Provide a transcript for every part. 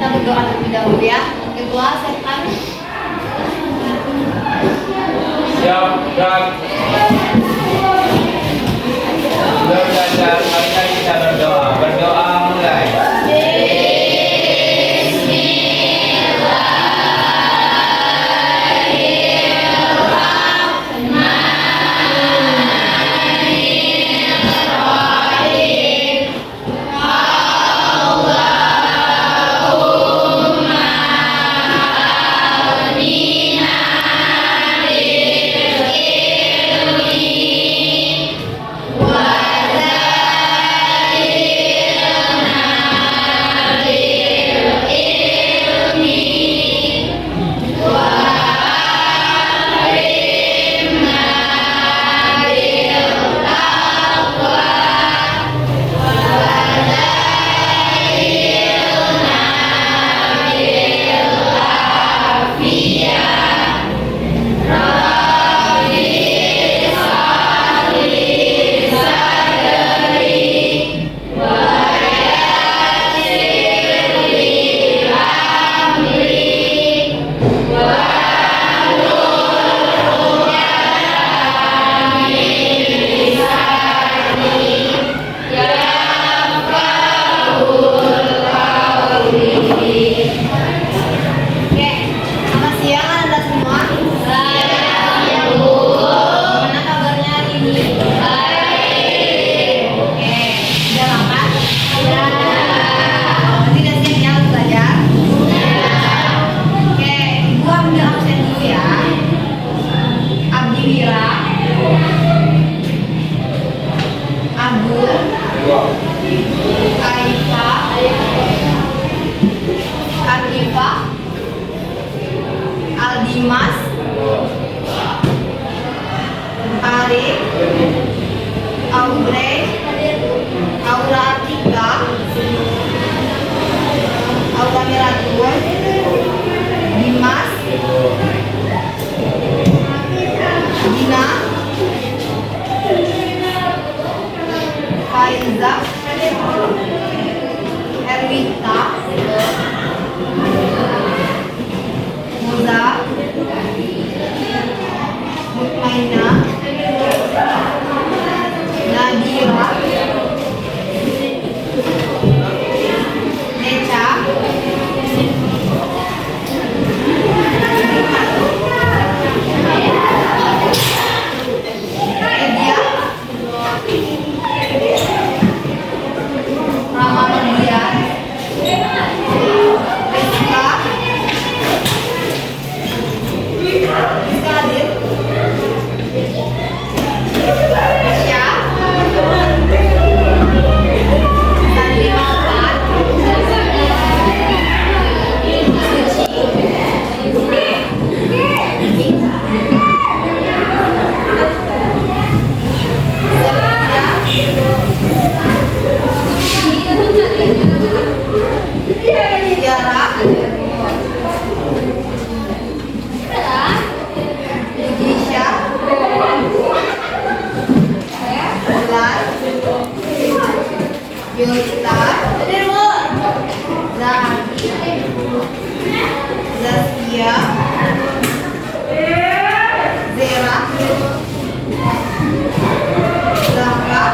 kita berdoa terlebih dahulu ya. Ketua, silakan. Siap, gerak. Sudah belajar, kali ini kita berdoa. Berdoa mulai. Aldimas, Arif, Audrey, Aura Atika, Aura Miratun, Dimas, Dina, Faiza, Erwita, Moza, Mutmaina, Nadira, Neca, Edia, Ramadia, Yulita, Zaskia, Zera, Zahra,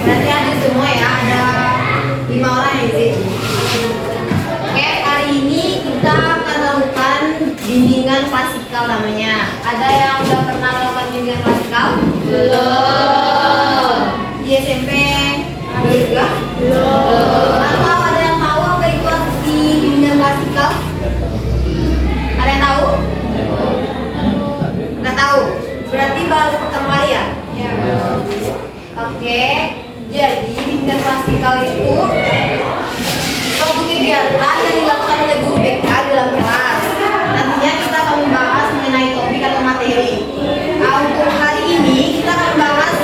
berarti ada semua ya, ada 5 orang ya sih. Oke, hari ini kita akan lakukan bimbingan klasikal namanya. Ada yang udah pernah melakukan bimbingan klasikal? Belum. Di SMP? Juga? Belum. Atau ada yang tahu apa itu arti bimbingan klasikal? Ada yang tahu? Nggak tahu? Berarti baru pertama kali ya? Ya. Oke, jadi bimbingan klasikal itu suatu kegiatan yang dilakukan oleh guru BK dalam kelas. Nantinya kita akan membahas mengenai topik atau materi. Untuk hari ini kita akan membahas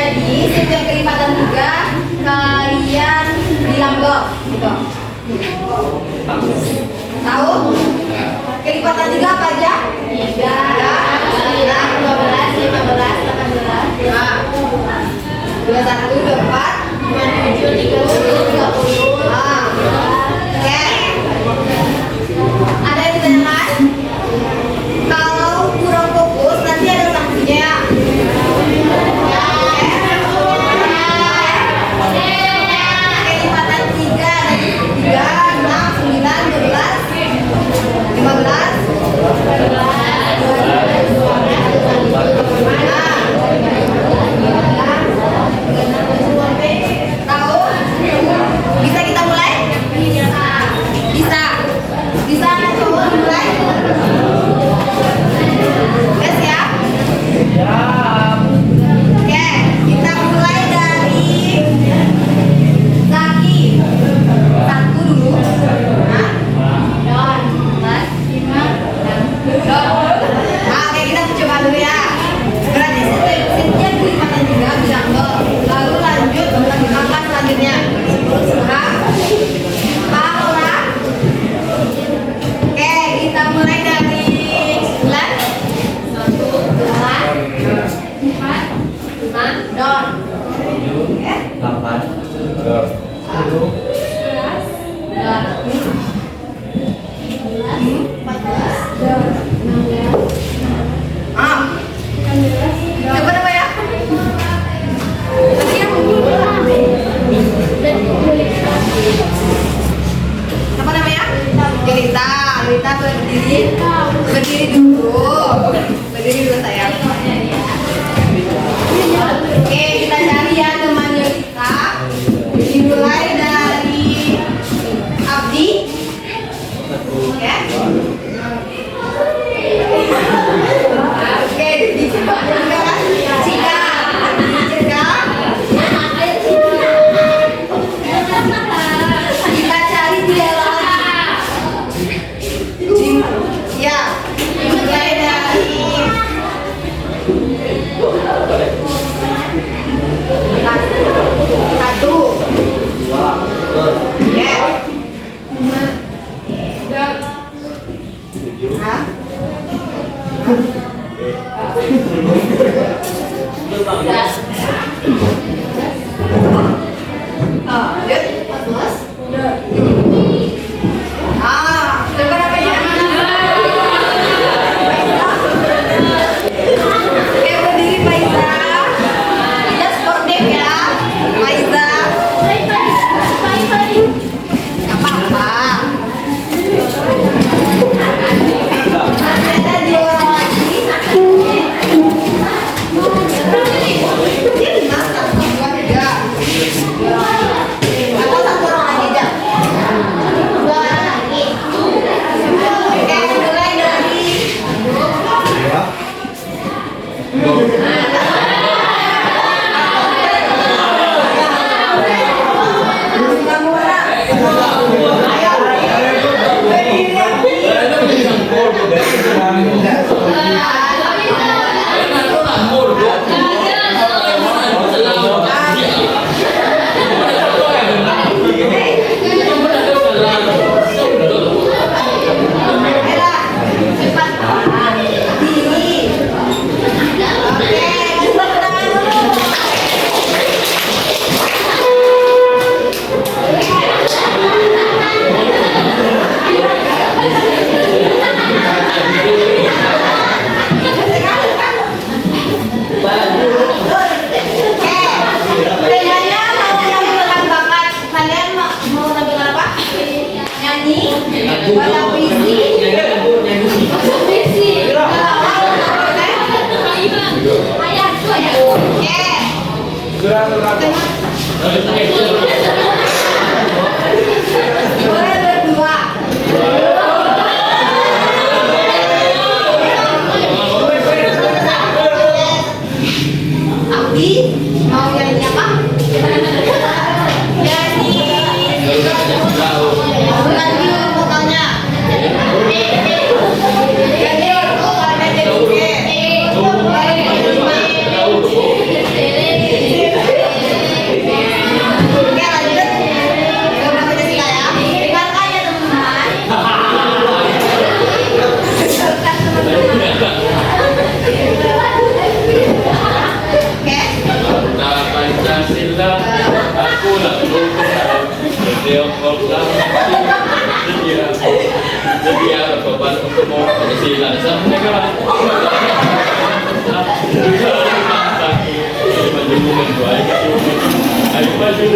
Jadi setiap kelipatan 3 kalian bilang go gitu. Tahu? Kelipatan 3 apa aja? 3, 15, 18. 21, 24, 27, 30. Oke. Ada yang ditanyakan? Kalau kurang fokus nanti ada sanksinya. Kelipatan 3 dari 3, 6, 9, 12, 15. Tahu? Bisa kita mulai? Bisa. Bisa coba mulai? Oke, siap? Oke, kita mulai dari kaki. 1 dulu. Don. Oke, kita coba dulu ya. Berarti setiap kelipatan 3 bilang go. Lalu lanjut angka selanjutnya. 10 setengah. Paham orang? Oke, kita mulai dari 9. 1, 2, 4, 5, don. Oke. 8. 10, coba apa ya? Apa namanya? Jelita. Jelita berdiri. Berdiri dulu. Berdiri dulu sayang. Oke, kita cari ya teman Jelita. Dimulai dari Abdi. Oke. Oke, dicoba juga kan? Cika. Kita cari dia lagi. Ya, mulai dari satu. Ya. Hah? Lanjut, coba namanya. Oke, berdiri Faiza. Kita sportif ya, Faiza. Gak apa-apa. Ada 2 orang lagi. Ini 5, 1, 2, 3. Atau 1 orang lagi aja. 2 orang lagi. Oke, mulai dari kamu orang. Ayo. Pancasila, aku langsung beliau program jadi ada beban untuk mau Pancasila sama negara juga tentang maju menjual ayo maju.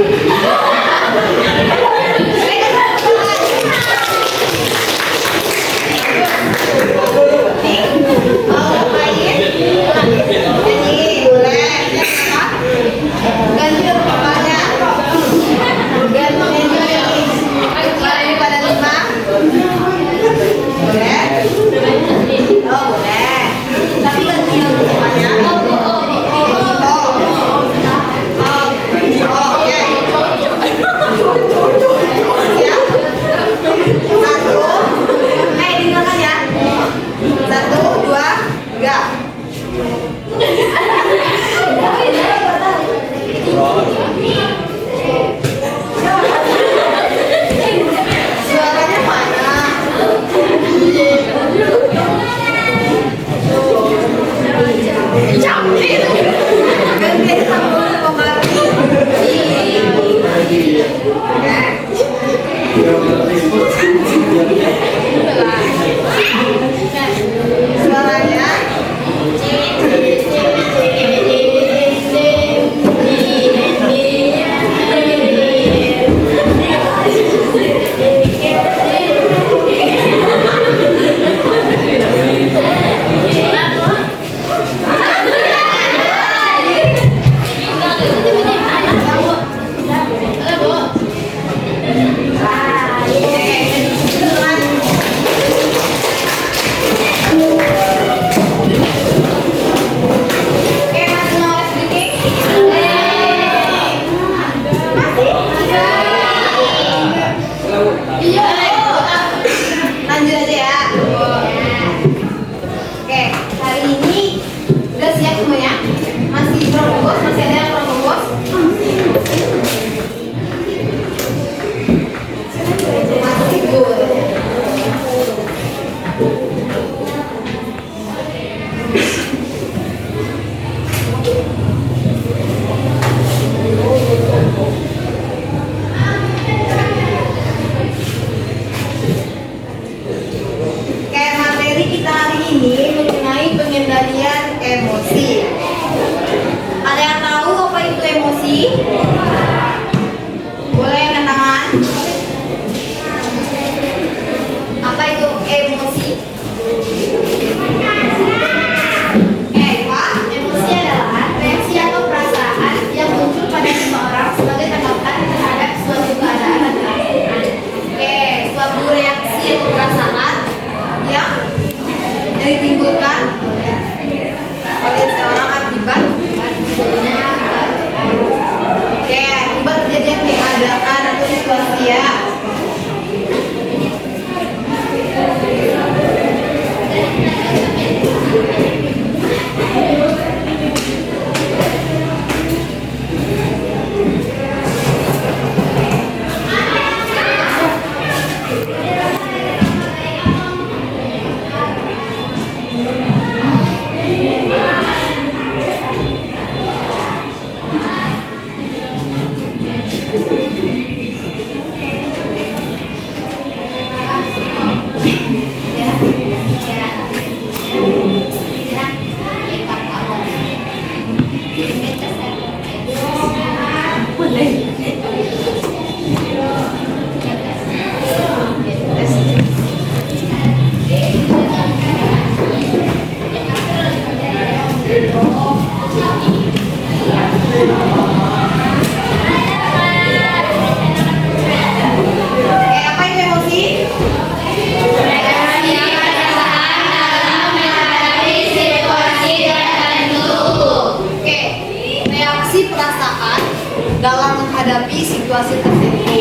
dalam menghadapi situasi tertentu.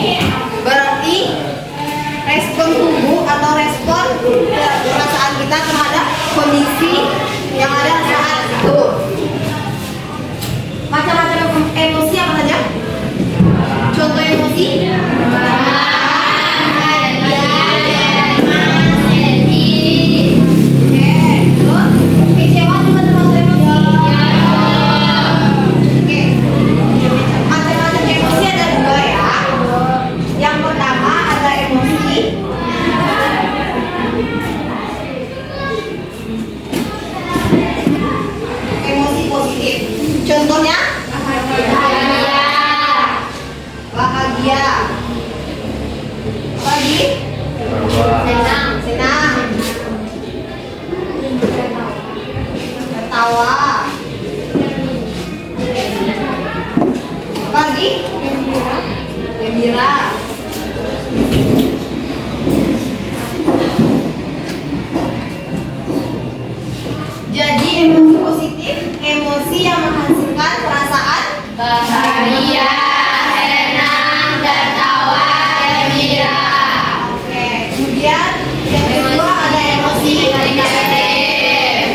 Berarti respon tubuh atau respon perasaan kita terhadap kondisi yang ada saat itu. Macam-macam emosi apa saja? Contoh emosi? Kecewa juga termasuk emosi. Oke. bahagia, senang, tertawa, gembira. Oke, kemudian yang kedua ada emosi negatif.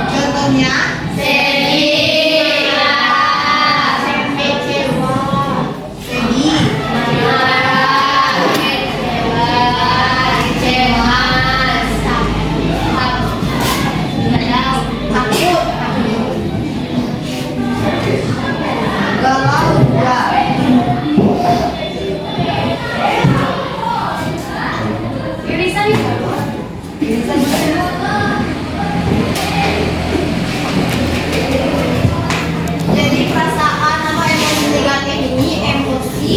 Contohnya sedih, marah, kecewa, sedih, marah, kecewa, cemas, takut, galau juga. Irisan itu. Irisan itu. Jadi perasaan atau emosi negatif ini emosi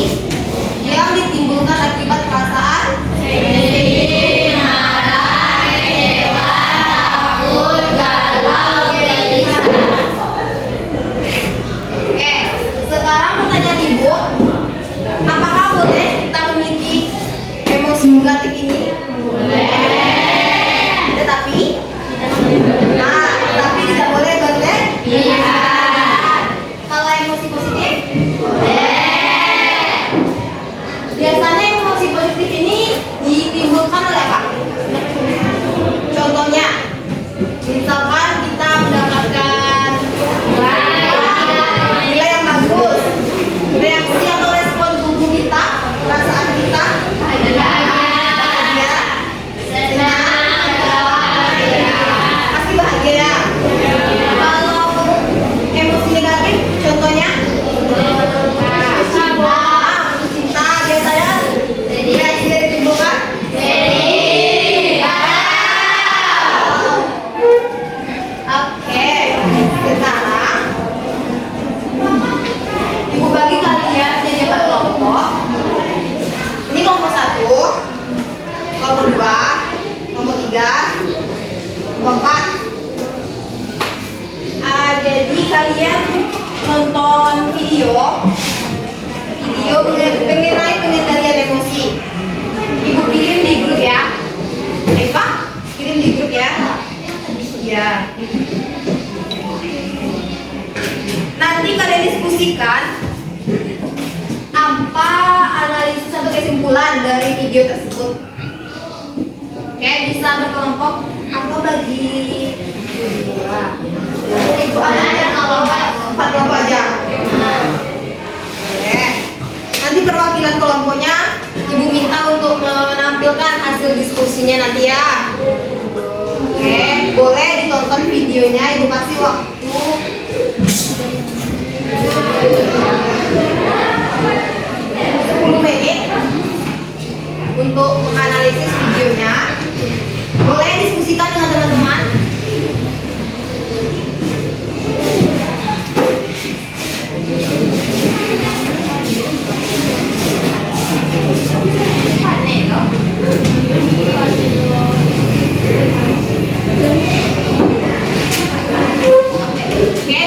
yang ditimbulkan akibat perasaan sedih, marah, kecewa, takut, galau, gelisah. Oke, sekarang pertanyaan ibu, apakah boleh kita memiliki emosi negatif ini? Boleh. Tetapi tidak boleh berlebihan. Kalau emosi positif? Boleh. Biasanya emosi positif ini ditimbulkan oleh apa? Contohnya, misalkan kita mendapatkan nilai yang bagus, reaksi atau respon tubuh kita, perasaan kita bahagia, senang, pasti bahagia. Kalau emosi negatif, contohnya cinta, biasanya reaksi dari timbulkan sedih. Oke, sekarang ibu bagi kalian jadi 4 kelompok. Ini kelompok 1, kelompok 2, kelompok 3, kelompok 4. Jadi kalian nonton video mengenai pengendalian emosi. Ibu kirim di grup ya. Pak, kirim di grup ya. Ya. Nanti kalian diskusikan apa analisis atau kesimpulan dari video tersebut. Oke, bisa berkelompok atau bagi dua. Ibu aja kalau 4 kelompok aja. Oke. Nanti perwakilan kelompoknya ibu minta untuk menampilkan hasil diskusinya nanti ya. Oke, boleh ditonton videonya, ibu kasih waktu 10 menit untuk menganalisis videonya. Boleh diskusikan dengan teman-teman. Oke,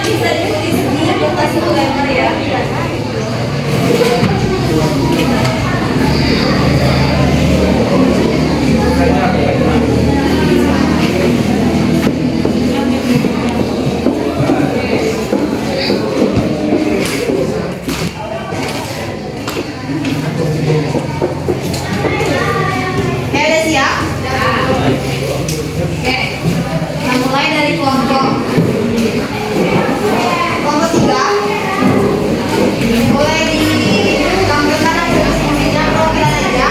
bisa diikuti sendiri, bukan satu lembar ya. Udah siap? Oke, kita mulai dari kelompok 3. Boleh ditampilkan hasil-hasilnya program aja.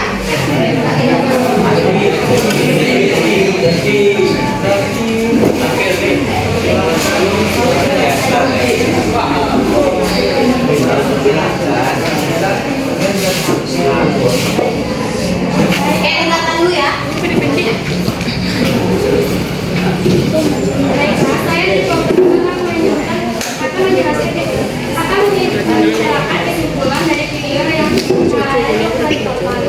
Dengarkan dulu ya. Baik, saya di kelompok akan menjelaskan kesimpulan dari video yang ditonton.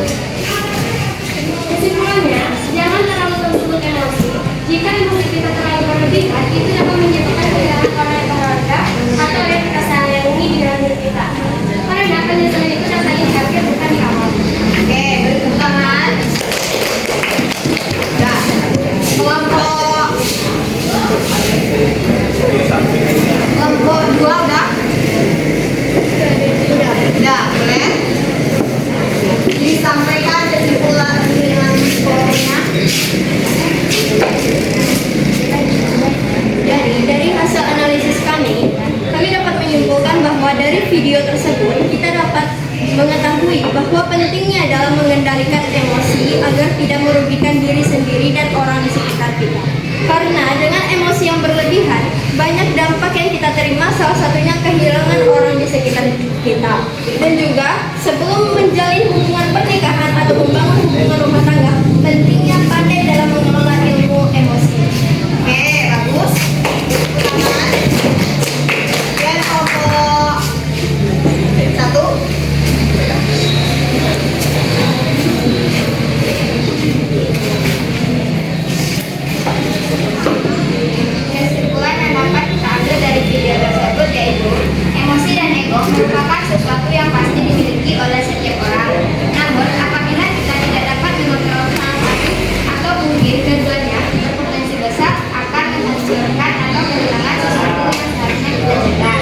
Kesimpulannya, jangan terlalu tersebut emosi. Jika emosi kita terlalu berlebihan, itu dapat menyebabkan kehilangan orang yang berharga atau yang kita sayangi di dalam diri kita. Karena penyesalan itu datangnya di akhir, bukan di awal. Oke, beri tepuk tangan. Nah, kelompok 2 udah? Udah, boleh? Disampaikan kesimpulan dengan pokoknya. Jadi, dari hasil analisis kami dapat menyimpulkan bahwa dari video tersebut kita dapat mengetahui bahwa pentingnya dalam mengendalikan emosi agar tidak merugikan diri sendiri dan orang di sekitar kita. Karena dengan emosi yang berlebihan, banyak dampak yang kita terima, salah satunya kehilangan orang di sekitar kita. Dan juga sebelum menjalin hubungan pernikahan atau membangun hubungan rumah tangga, pentingnya pandai dalam mengelola ilmu emosi. Oke, bagus. Tangan. Dan kelompok 1. Kesimpulan yang dapat kita ambil dari video tersebut yaitu emosi dan ego merupakan sesuatu yang pasti dimiliki oleh setiap orang. Namun, apabila kita tidak dapat mengontrol salah satu atau mungkin keduanya, berpotensi besar akan menghancurkan atau kehilangan sesuatu yang seharusnya kita jaga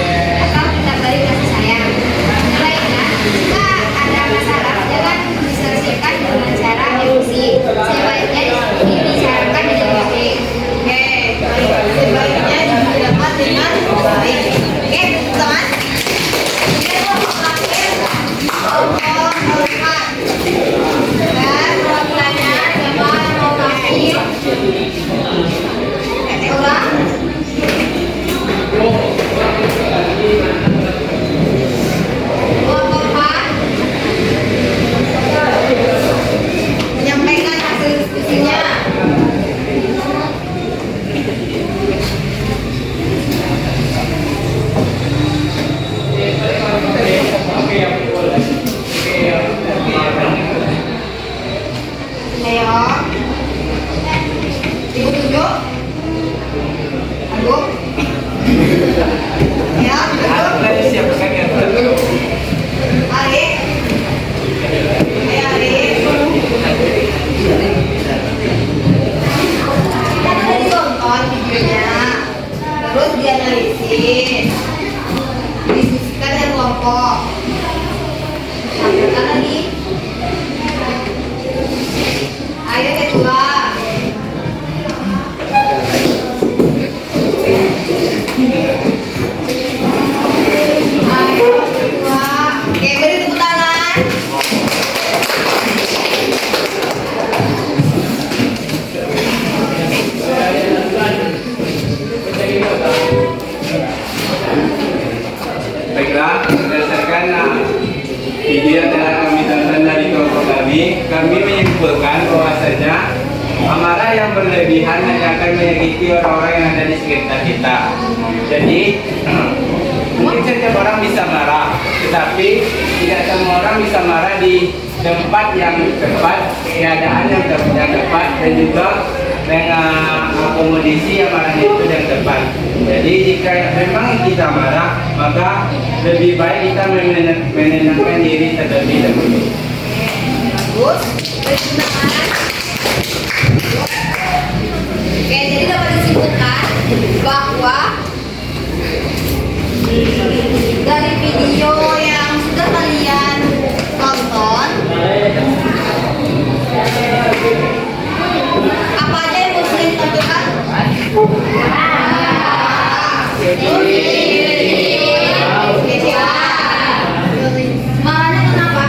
atau kita beri kasih sayang. Lainnya, jika ada masalah, jangan diselesaikan dengan cara emosi. Sebaiknya dibicarakan dengan baik. Oke, sebaiknya dilakukan dengan baik. Oke, tepuk tangan. Kemudian kelompok terakhir, kelompok 4. Dan perwakilannya siapa yang mau kasih? Ulang. Kelompok 4 menyampaikan hasil diskusinya. Ayo. Ibu tunjuk. Aduh. Ya, tunjuk. Siapkan yang satu. Ari. Ayo, Ari. Kita udah ditonton videonya. Terus dianalisis. Diskusikan dengan kelompok. Sampaikan lagi. Ayo kedua. Ayo kedua. Oke, beri tepuk tangan. Baiklah, berdasarkan video yang telah kami tonton dari kelompok kami menyimpulkan bahwasanya amarah yang berlebihan hanya akan menyakiti orang-orang yang ada di sekitar kita. Jadi mungkin setiap orang bisa marah, tetapi tidak semua orang bisa marah di tempat yang tepat, keadaan yang tepat, dan juga mengakomodasi amarah itu yang tepat. Jadi jika memang kita marah, maka lebih baik kita menenangkan diri terlebih dahulu. Bagus. Oke, jadi dapat disimpulkan bahwa dari video yang sudah kalian tonton, apa aja yang harus ditampilkan? Marahnya kenapa?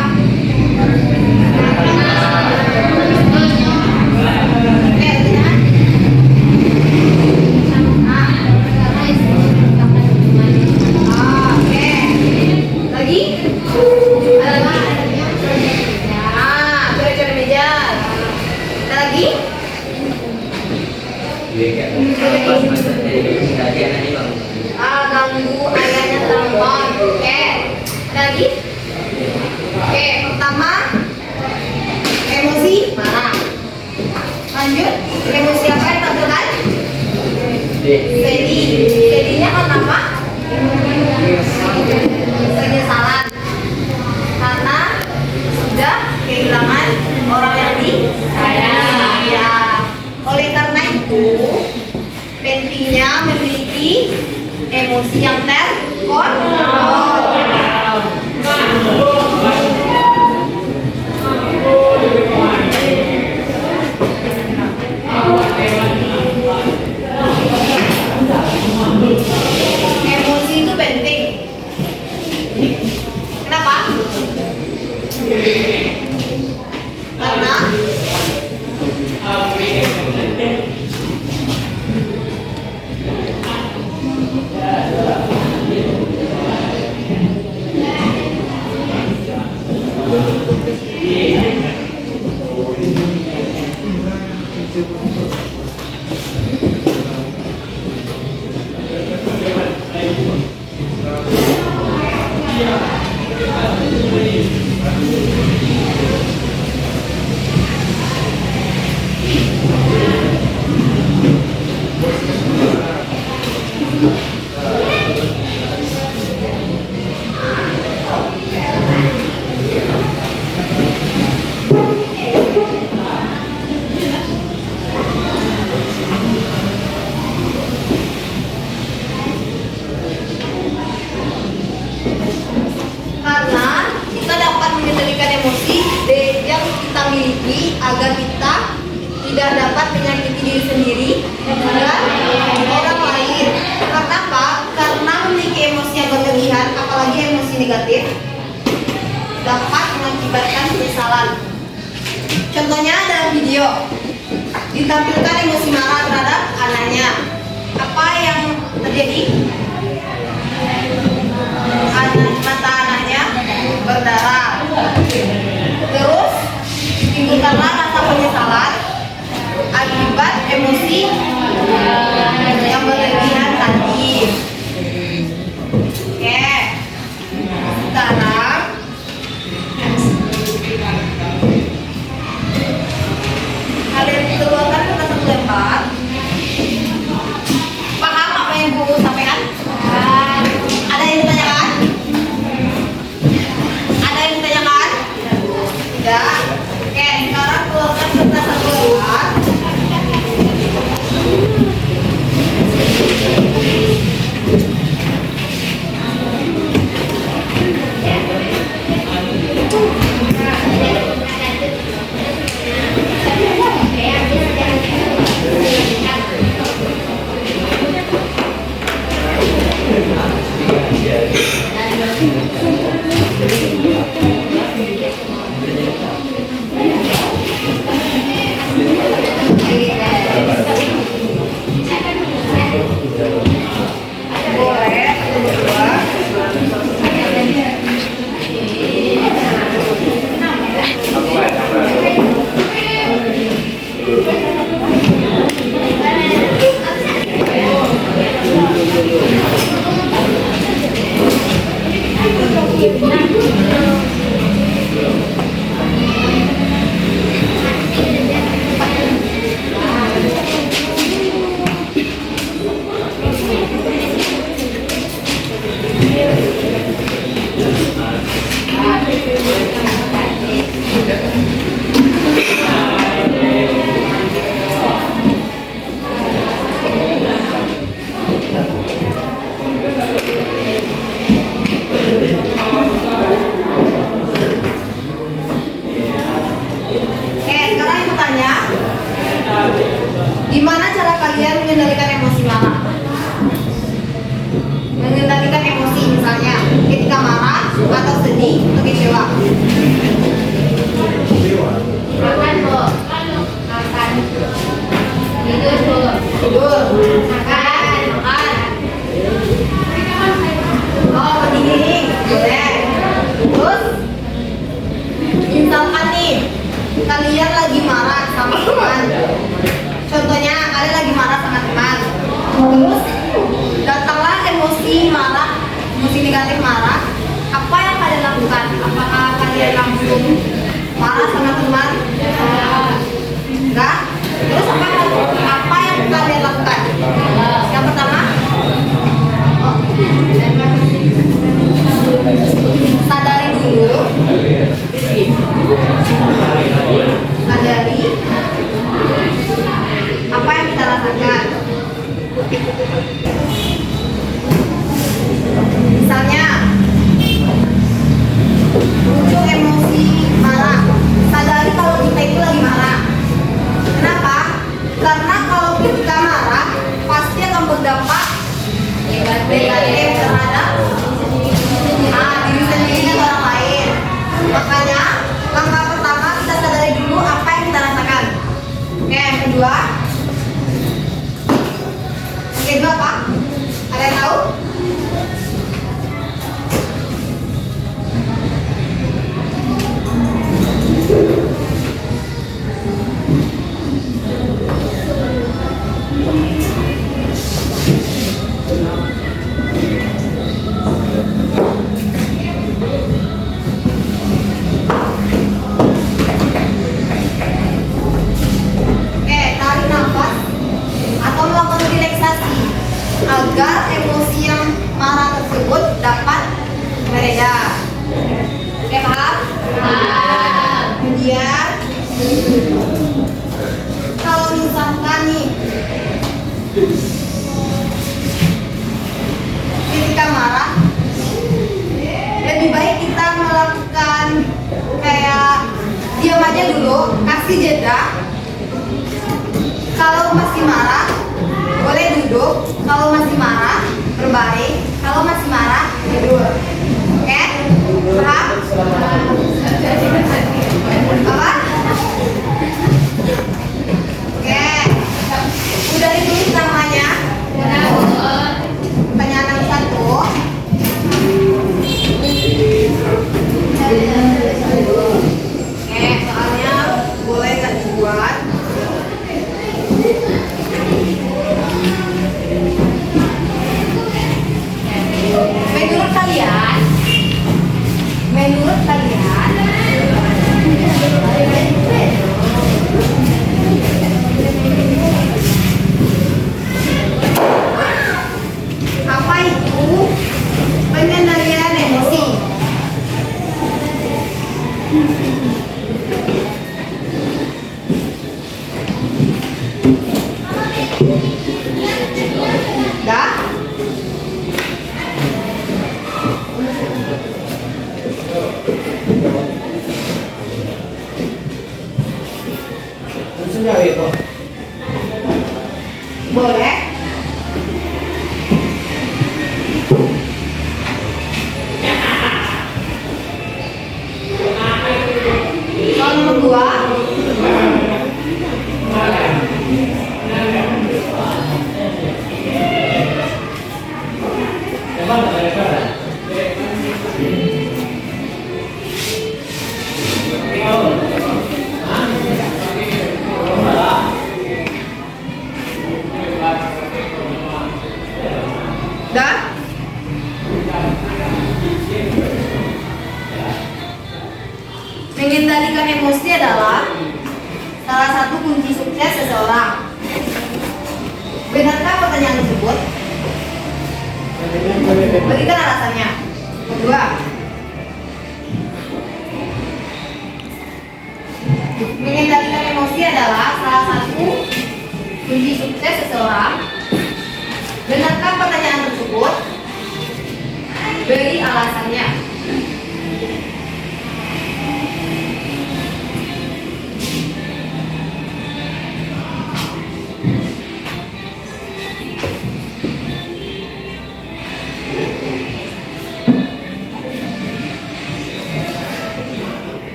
Ganggu ayahnya telepon. Oke, ada lagi? Oke, pertama emosi marah. Lanjut, emosi apa yang tampilkan? Sedih. Sedihnya kenapa? Penyesalan karena sudah kehilangan orang yang disayang. Ya, oleh karena itu pentingnya memiliki emosi yang terkontrol. Emosi itu penting. Kenapa? Karena kita dapat mengendalikan emosi yang kita miliki agar kita tidak dapat menyakiti diri sendiri dan orang lain. Karena apa? Karena memiliki emosi yang berlebihan, apalagi emosi negatif, dapat mengakibatkan penyesalan. Contohnya dalam video ditampilkan emosi marah terhadap anaknya. Apa yang terjadi? Mata anaknya berdarah. Terus timbulkanlah rasa penyesalan akibat emosi yang berlebihan tadi. Oke, sekarang kalian keluarkan kata satu lembar. Paham apa yang Bu sampaikan? Ada yang ditanyakan? Ada yang ditanyakan? Tidak. Oke, sekarang keluarkan kertas satu lembar. kalian lagi marah sama teman. Contohnya kalian lagi marah sama teman. Terus datanglah emosi marah, emosi negatif marah. Apa yang kalian lakukan? Apakah kalian langsung marah sama teman? Enggak. Terus apa yang kalian lakukan? Yang pertama, sadari dulu. Sadari apa yang kita rasakan. Misalnya muncul emosi marah, sadari kalau kita itu lagi marah. Kenapa? Karena kalau kita marah pasti akan berdampak negatif terhadap diri sendiri dan orang lain. Makanya langkah pertama kita sadari dulu apa yang kita rasakan. Oke, yang kedua apa? Ada yang tahu? Tarik nafas atau melakukan relaksasi agar emosi yang marah tersebut dapat mereda. Oke, paham? Kemudian kalau misalkan nih ketika marah, lebih baik kita melakukan kayak diam aja dulu, kasih jeda. Kalau masih marah, boleh duduk. Kalau masih marah, berbaring. Kalau masih marah, tidur. Oke? Paham? Apa? Oke. Udah ditulis namanya? Pertanyaan nomor 1. Oke, soalnya boleh nggak dibuat? Menurut kalian apa itu pengendalian emosi? Dah? Boleh. Soal nomor 2. Dah? Mengendalikan emosi adalah salah satu kunci sukses seseorang. Benarkah pertanyaan tersebut? Berikan alasannya. Kedua, mengendalikan emosi adalah salah satu kunci sukses seseorang. Benarkah pertanyaan tersebut? Beri alasannya.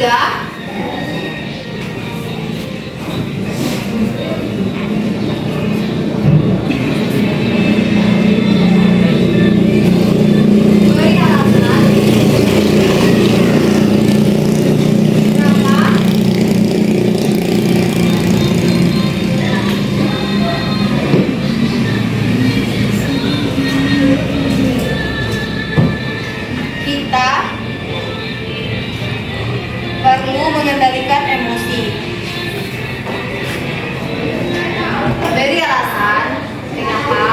ketiga. Beri alasan kenapa kita perlu mengendalikan emosi. Beri alasan kenapa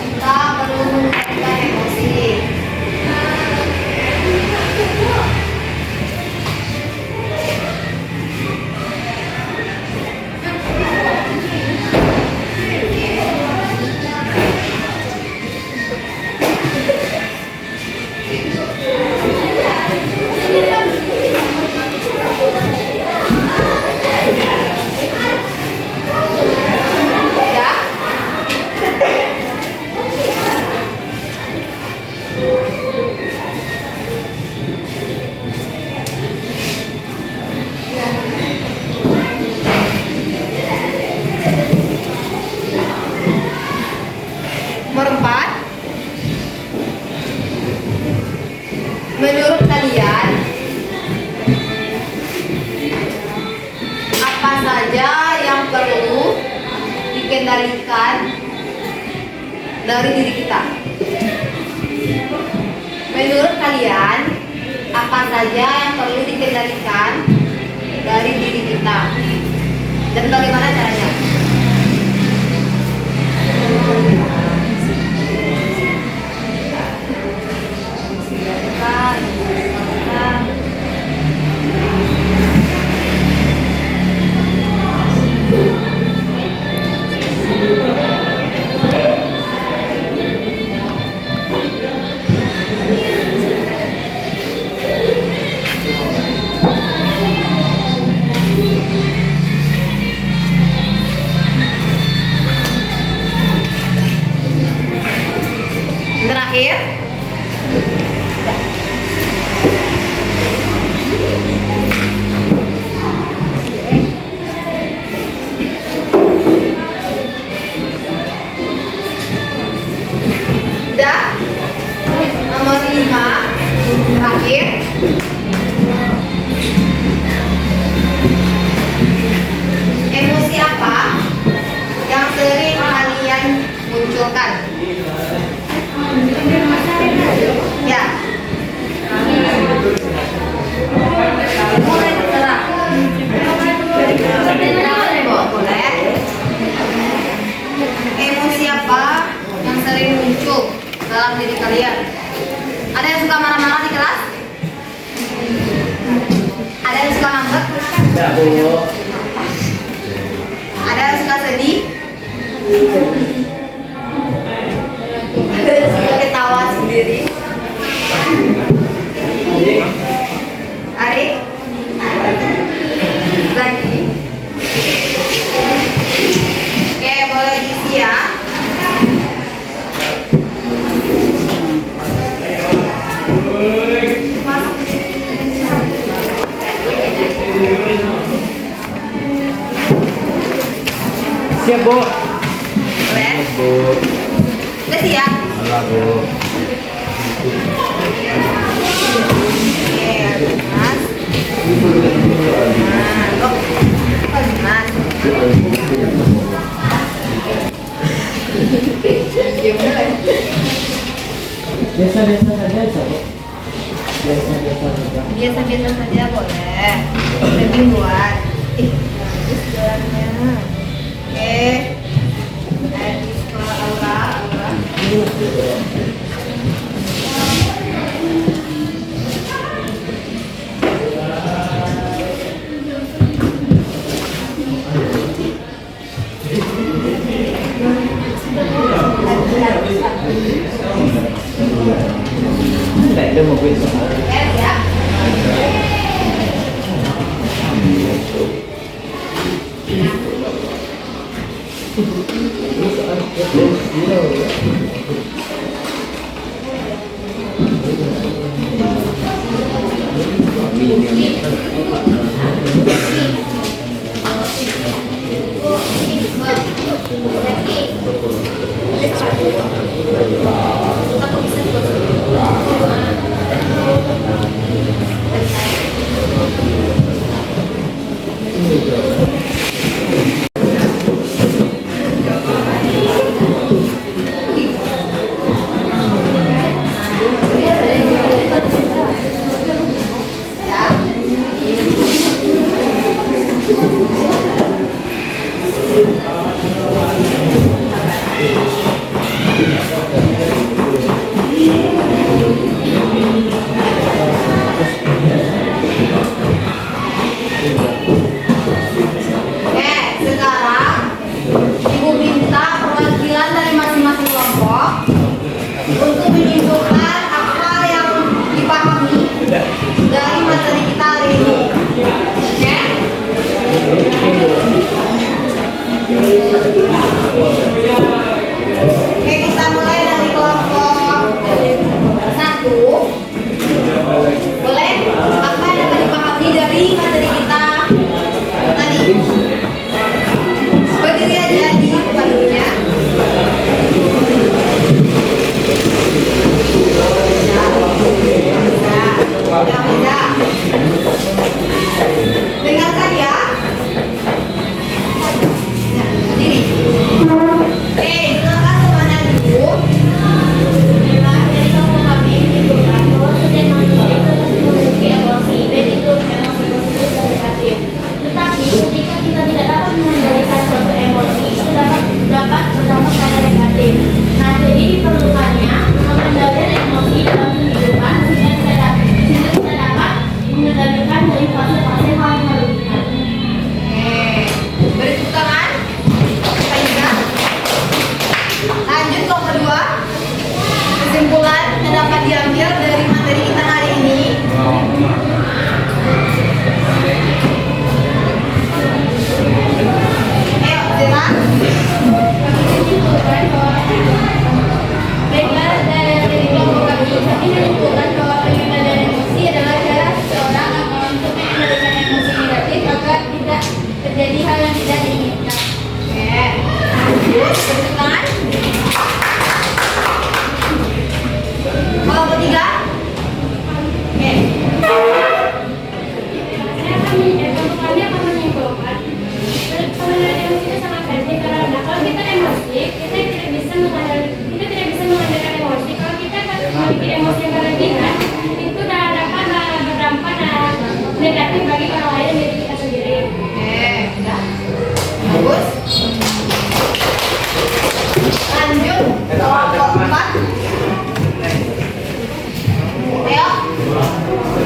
kita perlu mengendalikan emosi. Ya, nomor 4. Menurut kalian, apa saja yang perlu dikendalikan dari diri kita? Menurut kalian, apa saja yang perlu dikendalikan dari diri kita? Dan bagaimana caranya? Terakhir, udah. Nomor 5 terakhir, emosi apa yang sering kalian munculkan? Ya, mulai terserah. Boleh. Emosi apa yang sering muncul dalam diri kalian? Ada yang suka marah-marah di kelas? Ada yang suka ngambek? Ada yang suka sedih? Ada yang suka ketawa sendiri? Ari? Lagi? Oke, boleh diisi ya. Siap, Bu. Boleh? Bu. Udah siap? Halo, Bu. Oke, Mas. Nah, Mas. Biasa-biasa saja, Bu. Biasa-biasa saja. Biasa-biasa saja boleh. Lebih buat. Bagus jalannya. Oke. Di sekolah Aura. Tidak ada mobil soal. Ya. negatif bagi orang lain dan diri kita sendiri. Udah. Bagus. Lanjut. Kelompok 4. Ayo.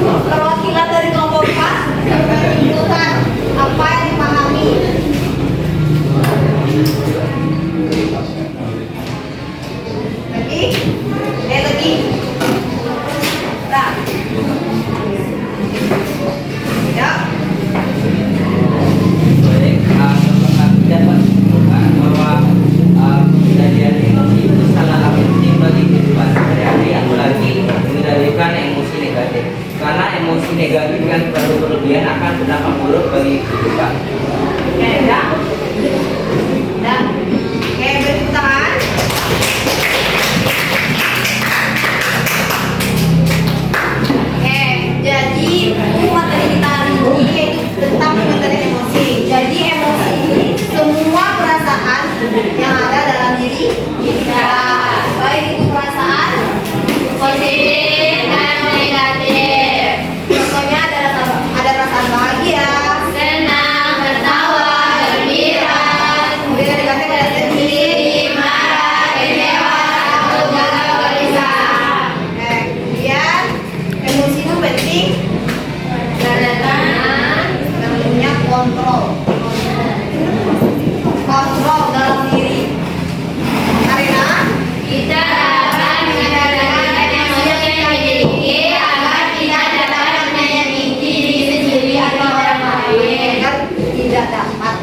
Perwakilan dari kelompok 4 menyimpulkan apa yang dipahami. Lagi. Nah. Ya. Baik, kami dapat menyimpulkan bahwa kejadian emosi itu sangatlah penting bagi kehidupan sehari-hari, apalagi mengendalikan emosi negatif. Karena emosi negatif yang terlalu berlebihan akan berdampak buruk bagi kehidupan. Oke, udah. Udah. Oke, beri tepuk tangan. Oke, jadi materi kita hari ini yaitu tentang pengendalian emosi. Jadi emosi ini semua perasaan yang ada dalam diri kita, baik itu perasaan Positif dan negatif. contohnya ada perasaan bahagia, Senang, tertawa, gembira, kemudian negatif ada sedih, marah, kecewa, takut, gagal, gelisah. kemudian emosi itu penting karena namanya kontrol dalam diri, karena Kita dapat mengendalikan emosi yang dimiliki agar tidak dapat menyakiti diri sendiri atau orang lain. kan tidak dapat.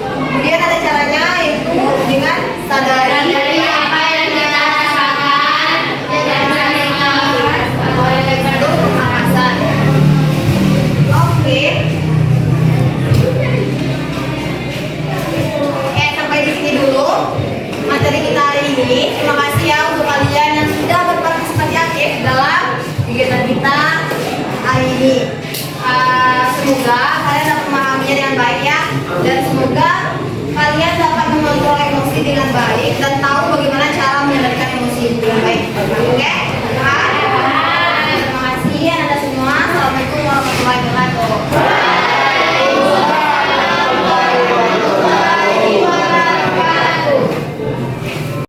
Kemudian ada caranya yaitu dengan sadari Dari apa yang kita rasakan dan menerima oleh itu pemanasan. Oke. Sampai di sini dulu materi kita hari ini. Terima kasih ya untuk kalian yang sudah berpartisipasi aktif dalam kegiatan kita hari ini. Semoga kalian dapat memahaminya dengan baik ya, dan semoga kalian dapat mengontrol emosi dengan baik dan